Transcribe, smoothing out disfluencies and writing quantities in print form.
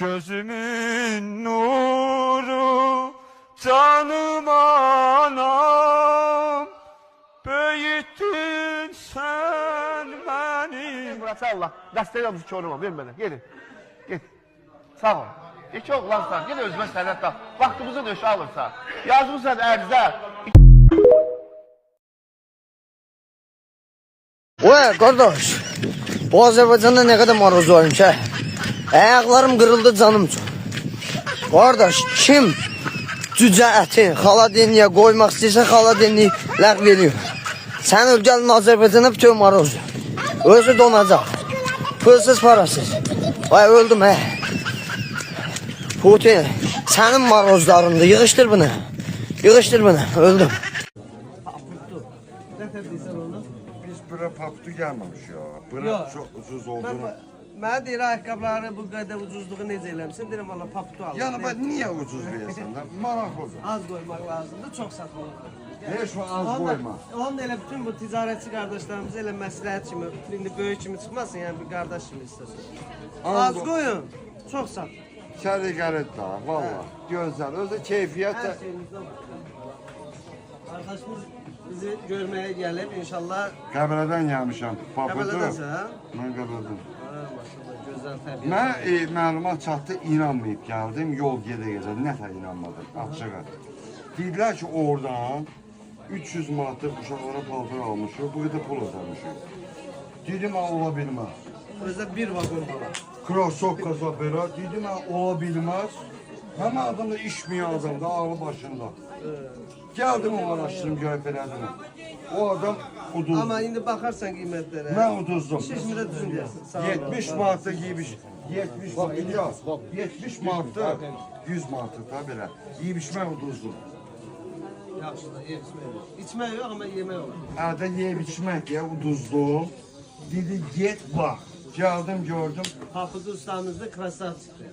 Gözümün nuru, canım anam, büyüttün sen beni. Burası Allah. Dəstək olmuş çoruma, verin mənə. Gelin. Git. Sağ ol. İki oğlansan, gel özümə sənət al. Vaxtımızı döşə alırsan. Yazmışsan ərzə. Oy kardeş, bu Azerbaycan'da ne kadar maruz oyum ki? Ayaklarım kırıldı canım için. Kardeş, kim cüce eti xaladenliyə koymak istəyirsə xaladenliyi ləğv veriyor. Sen ülkenin Azerbaycan'a bütün maruz. Özü donacaq. Pulsuz parasız. Vay öldüm he. Putin, senin maruzlarındı. Yığıştır bunu. Yığıştır bunu. Öldüm. Biz bura paptu gelmemiş ya. Bura çok ucuz olduğunu. Mənə deyir ayaqqabıları bu qədər ucuzluğu necə eləmsin? Deyirəm valla paptu aldım. Yani ben niye ucuz versen de maraqlıdır. Az qoymaq lazımdır, çox satmaq. Heç o az koyma. Onun elə bütün bu ticarətçi qardaşlarımız elə məsləhət kimi, indi böyük kimi çıxmasın, yəni bir qardaş kimi istəsin. Az qoyun, çox sat. Səliqəli da valla. Gözəl. Özü keyfiyyət də. Hər şeyimizdə var. Arkadaşımız bizi görməyə gəlib, inşallah. Qəbələdən gəlmişəm. Papudu. Qəbələdənsə, hə? Mən Qəbələdən. Maşallah, gözəl təbiət. Mən məlumat çatdı, inanmayıb gəldim. Yol gedə-gedə nətə inanmadım. Açığa. Dedilər ki, oradan 300 manatlıq uşaqlara paltar almışıq. Bu qədər pul ödəmişik. Dedim, ola bilməz. Özdə bir vaqon var. Krosovkası belə. Dedim, ola bilməz. Həmən adam da işməyən adam da ağlı başında. Gəldim onu araşdırdım, görüb belədimi. O adam uduzdu. Amma indi baxarsan qiymətlərə. Mən uduzdum. Şişmirə düzün deyəsin. 70 manatda giymiş. 70 manatda 100 manatda da belə. Giymiş mən uduzdum. Yaxşı da içmək. İçmək yox, amma yemək olur. Ədə yeyib içmək deyə uduzdum. Dedi, get bax. Gəldim, gördüm. Papudu ustamızda krasat çıxdı.